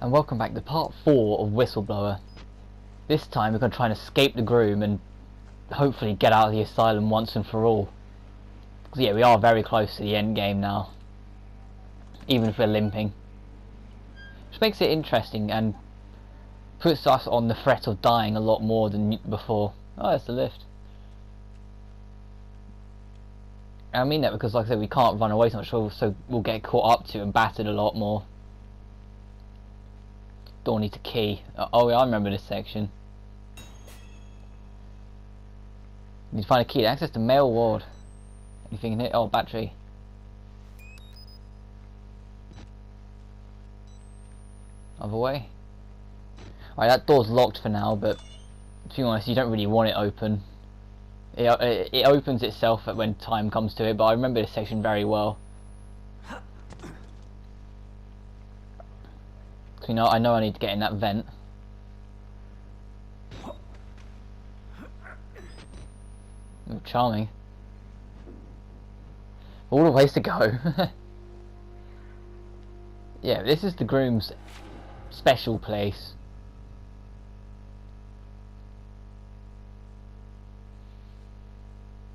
And welcome back to part 4 of Whistleblower. This time we're going to try and escape the groom and hopefully get out of the asylum once and for all. Because yeah, we are very close to the end game now. Even if we're limping. Which makes it interesting and puts us on the threat of dying a lot more than before. Oh, there's the lift. And I mean that because, like I said, we can't run away so much, so we'll get caught up to and battered a lot more. Door needs a key. Oh yeah, I remember this section. Need to find a key to access the male ward. Anything in here? Oh, battery. Other way. Alright, that door's locked for now, but to be honest, you don't really want it open. It opens itself when time comes to it, but I remember this section very well. So, I know I need to get in that vent. Oh, charming. All the ways to go. Yeah, this is the groom's special place.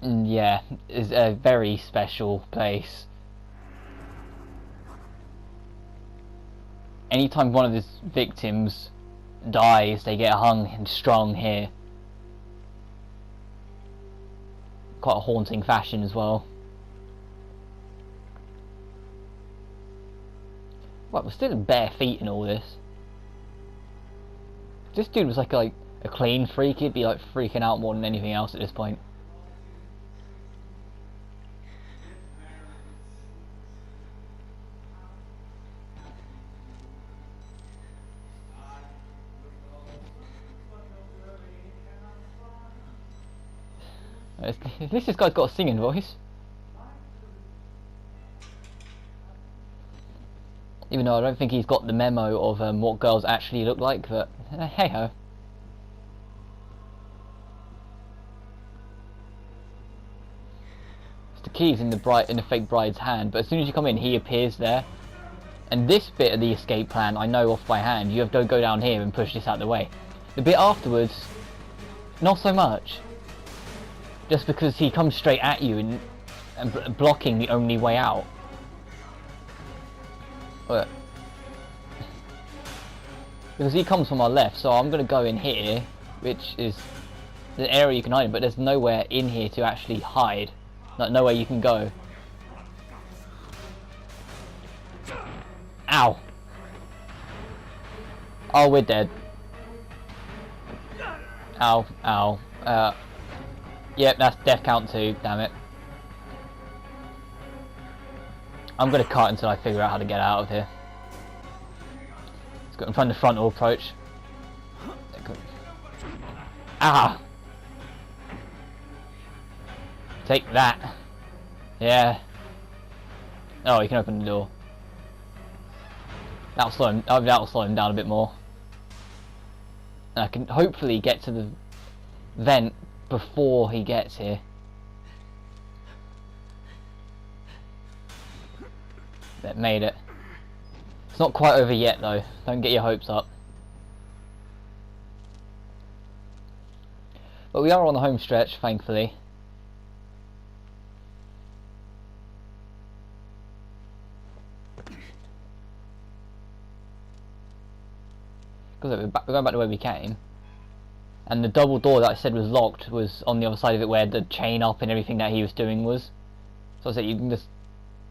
And yeah, it's a very special place. Anytime one of his victims dies, they get hung and strung here. Quite a haunting fashion as well. Well, we're still in bare feet in all this. If this dude was like a clean freak, he'd be like freaking out more than anything else at this point. At least this guy's got a singing voice. Even though I don't think he's got the memo of what girls actually look like, but hey ho. The key's in the fake bride's hand, but as soon as you come in, he appears there. And this bit of the escape plan, I know off by hand. You have to go down here and push this out of the way. The bit afterwards, not so much. Just because he comes straight at you and blocking the only way out. But because he comes from our left, so I'm going to go in here, which is the area you can hide in, but there's nowhere in here to actually hide. Like, nowhere you can go. Ow! Oh, we're dead. Ow, ow. Yep, that's death count 2, damn it. I'm gonna cut until I figure out how to get out of here. Let's go and find the frontal approach. Ah! Take that. Yeah. Oh, you can open the door. That'll slow him down a bit more. And I can hopefully get to the vent before he gets here. That made it. It's not quite over yet though. Don't get your hopes up. But we are on the home stretch, thankfully. Because we're going back to where we came. And the double door that I said was locked was on the other side of it where the chain up and everything that he was doing was. So I said you can just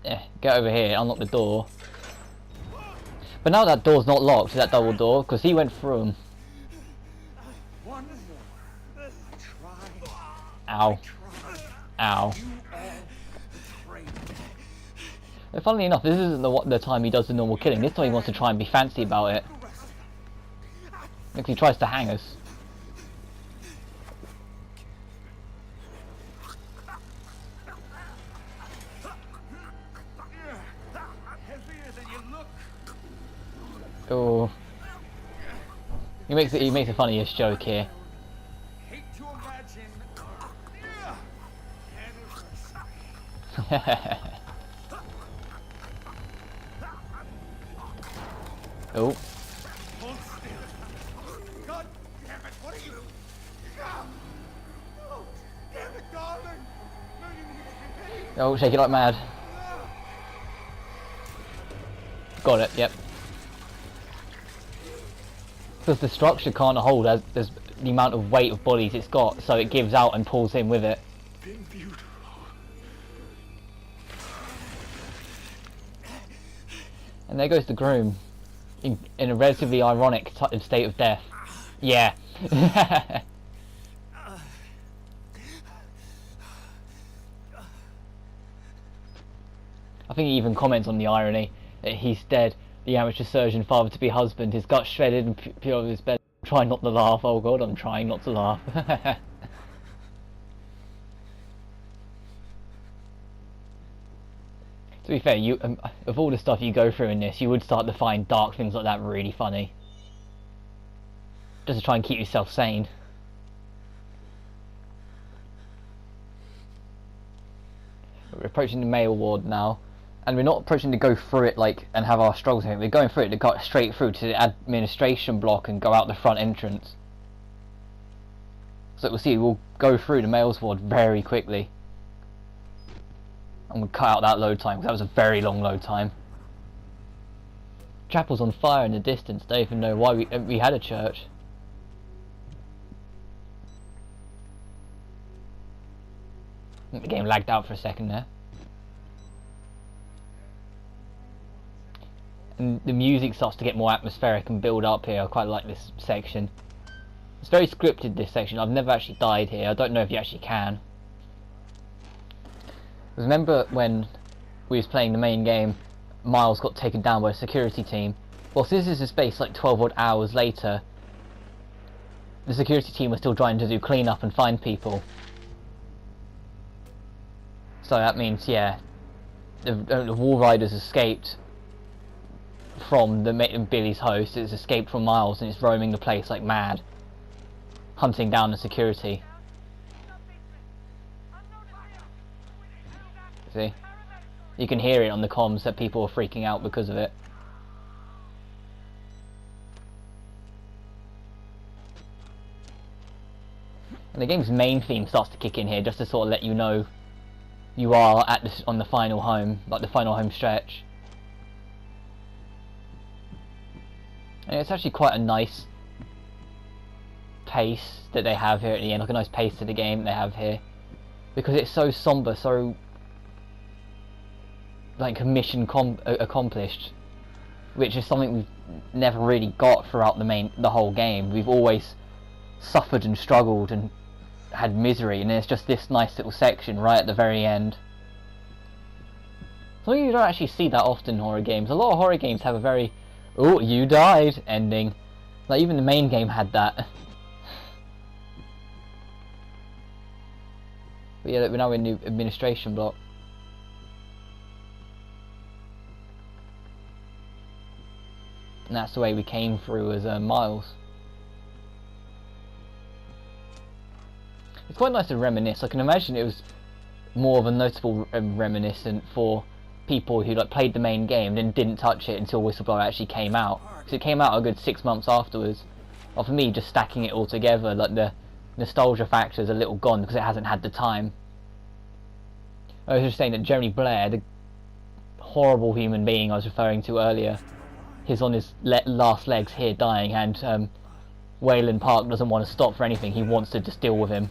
get over here, unlock the door. But now that door's not locked, that double door, because he went through them. Ow. Ow. And funnily enough, this isn't the time he does the normal killing. This time he wants to try and be fancy about it. Because he tries to hang us. Oh, he makes the funniest joke here. Oh, What are you? Stop! No! Damn it, darling! No, you need to behave! Oh, shake it like mad. Got it, yep. Because the structure can't hold as there's the amount of weight of bodies it's got, so it gives out and pulls him with it. Been beautiful. And there goes the groom, in a relatively ironic state of death. Yeah. I think he even comments on the irony that he's dead, the amateur surgeon, father-to-be husband, his gut shredded and pure of his bed. Trying not to laugh. Oh god, I'm trying not to laugh. To be fair, you of all the stuff you go through in this, you would start to find dark things like that really funny. Just to try and keep yourself sane. We're approaching the male ward now, and we're not approaching to go through it like and have our struggles in it. We're going through it to go straight through to the administration block and go out the front entrance. So we'll see, we'll go through the males ward very quickly. I'm going to cut out that load time because that was a very long load time. Chapel's on fire in the distance. Don't even know why we had a church. I think the game lagged out for a second there. And the music starts to get more atmospheric and build up here. I quite like this section. It's very scripted, this section. I've never actually died here. I don't know if you actually can. Remember when we was playing the main game, Miles got taken down by a security team? Well, since this is based like 12 odd hours later, the security team was still trying to do cleanup and find people. So that means, yeah, the Wall Riders escaped from Billy's host. It's escaped from Miles and it's roaming the place like mad, hunting down the security. See? You can hear it on the comms that people are freaking out because of it. And the game's main theme starts to kick in here just to sort of let you know you are at on the final home, like the final home stretch. And it's actually quite a nice pace that they have here at the end, like a nice pace to the game they have here, because it's so somber, so like a mission accomplished, which is something we've never really got throughout the whole game. We've always suffered and struggled and had misery, and there's just this nice little section right at the very end. So you don't actually see that often in horror games. A lot of horror games have a very "oh, you died" ending. Like even the main game had that. But yeah, we're now in the administration block. And that's the way we came through as Miles. It's quite nice to reminisce. I can imagine it was more of a notable reminiscent for people who like played the main game and didn't touch it until Whistleblower actually came out. Because it came out a good 6 months afterwards. Or for me, just stacking it all together, like the nostalgia factor is a little gone because it hasn't had the time. I was just saying that Jeremy Blair, the horrible human being I was referring to earlier, he's on his last legs here dying, and Wayland Park doesn't want to stop for anything. He wants to just deal with him.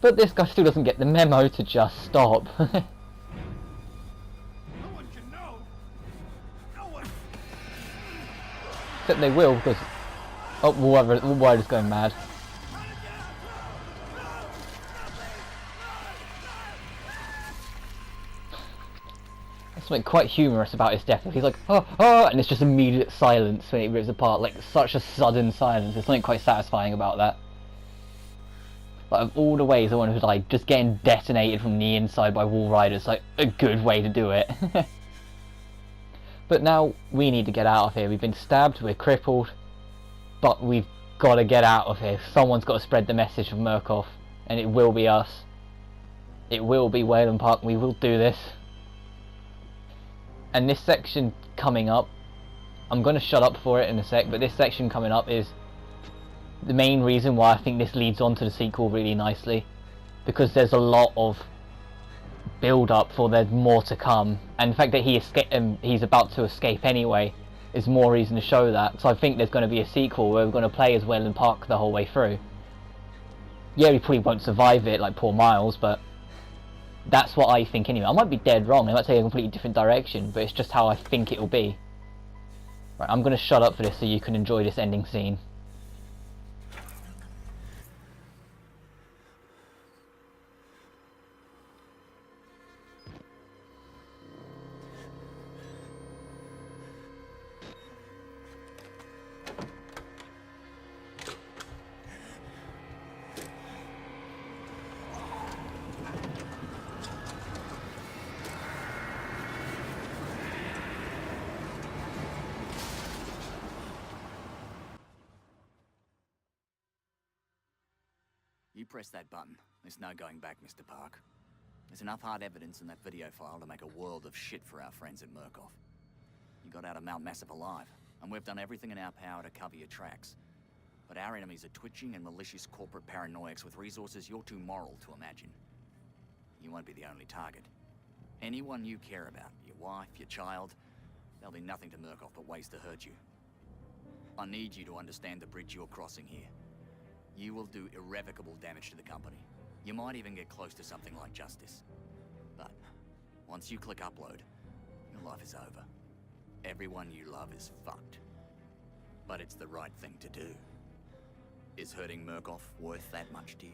But this guy still doesn't get the memo to just stop. No one can know. No one. Except they will, because Wall Rider's going mad. There's something quite humorous about his death. He's like, oh, oh, and it's just immediate silence when he rips apart, like such a sudden silence. There's something quite satisfying about that. Like, of all the ways I want to like just getting detonated from the inside by Wall Riders, like a good way to do it. But now we need to get out of here. We've been stabbed, we're crippled, but we've got to get out of here. Someone's got to spread the message of Murkoff, and it will be us. It will be Wayland Park. We will do this. And this section coming up, I'm going to shut up for it in a sec, but this section coming up is the main reason why I think this leads on to the sequel really nicely, because there's a lot of build up for there's more to come, and the fact that he's about to escape anyway is more reason to show that. So I think there's going to be a sequel where we're going to play as Wayland Park the whole way through. Yeah, we probably won't survive it like poor Miles, but that's what I think anyway. I might be dead wrong, I might take a completely different direction, but it's just how I think it'll be. Right, I'm going to shut up for this so you can enjoy this ending scene. You press that button. There's no going back, Mr. Park. There's enough hard evidence in that video file to make a world of shit for our friends at Murkoff. You got out of Mount Massive alive, and we've done everything in our power to cover your tracks. But our enemies are twitching and malicious corporate paranoics with resources you're too moral to imagine. You won't be the only target. Anyone you care about, your wife, your child, there'll be nothing to Murkoff but ways to hurt you. I need you to understand the bridge you're crossing here. You will do irrevocable damage to the company. You might even get close to something like justice. But once you click upload, your life is over. Everyone you love is fucked. But it's the right thing to do. Is hurting Murkoff worth that much to you?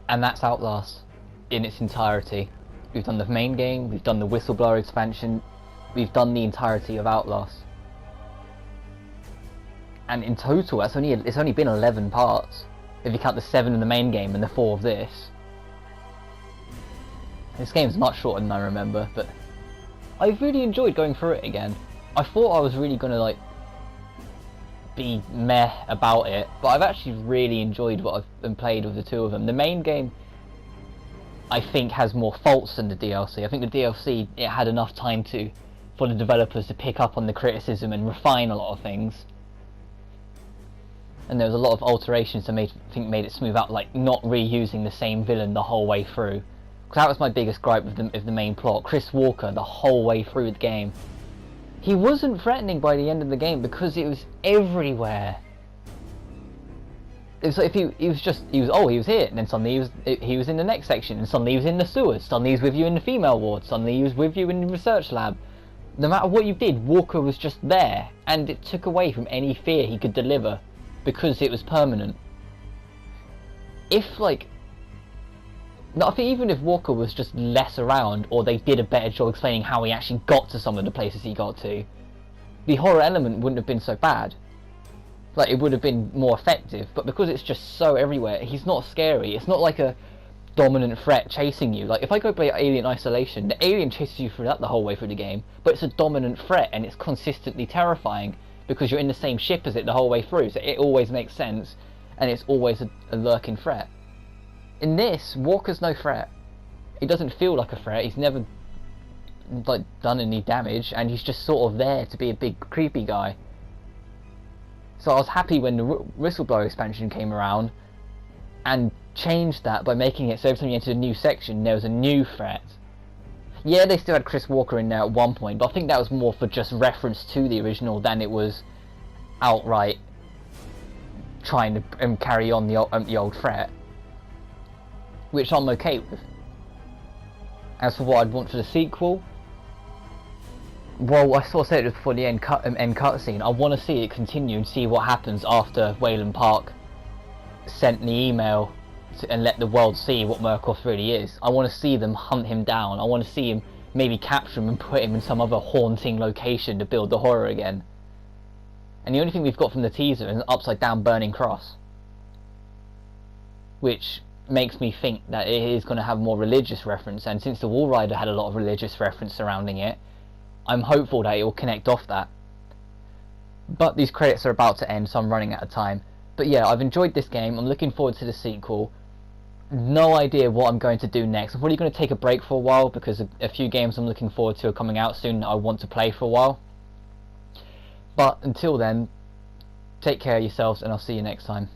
And that's Outlast in its entirety. We've done the main game, we've done the Whistleblower expansion, we've done the entirety of Outlast. And in total, it's only been 11 parts, if you count the 7 in the main game and the 4 of this. This game's much shorter than I remember, but I've really enjoyed going through it again. I thought I was really gonna like be meh about it, but I've actually really enjoyed what I've been played with the two of them. The main game I think has more faults than the DLC. I think the DLC, it had enough time for the developers to pick up on the criticism and refine a lot of things, and there was a lot of alterations that made it smooth out, like not reusing the same villain the whole way through, because that was my biggest gripe with the main plot. Chris Walker the whole way through the game, he wasn't threatening by the end of the game because it was everywhere. It was like if he was here, and then suddenly he was in the next section, and suddenly he was in the sewers, suddenly he was with you in the female ward, suddenly he was with you in the research lab. No matter what you did, Walker was just there, and it took away from any fear he could deliver because it was permanent. I think even if Walker was just less around, or they did a better job explaining how he actually got to some of the places he got to, the horror element wouldn't have been so bad. Like, it would have been more effective, but because it's just so everywhere, he's not scary. It's not like a dominant threat chasing you. Like, if I go play Alien Isolation, the alien chases you through that the whole way through the game, but it's a dominant threat, and it's consistently terrifying, because you're in the same ship as it the whole way through, so it always makes sense, and it's always a lurking threat. In this, Walker's no threat. He doesn't feel like a threat. He's never done any damage, and he's just sort of there to be a big creepy guy. So I was happy when the Whistleblower expansion came around and changed that by making it so every time you entered a new section there was a new threat. Yeah, they still had Chris Walker in there at one point, but I think that was more for just reference to the original than it was outright trying to carry on the old threat, which I'm okay with. As for what I'd want for the sequel, well, I sort of said it before the end cutscene. I want to see it continue and see what happens after Wayland Park sent the email and let the world see what Murkoff really is. I want to see them hunt him down. I want to see him maybe capture him and put him in some other haunting location to build the horror again. And the only thing we've got from the teaser is an upside down burning cross, which makes me think that it is going to have more religious reference, and since the Wall Rider had a lot of religious reference surrounding it, I'm hopeful that it will connect off that. But these credits are about to end, so I'm running out of time. But yeah, I've enjoyed this game. I'm looking forward to the sequel. No idea what I'm going to do next. I'm probably going to take a break for a while because a few games I'm looking forward to are coming out soon that I want to play for a while. But until then, take care of yourselves and I'll see you next time.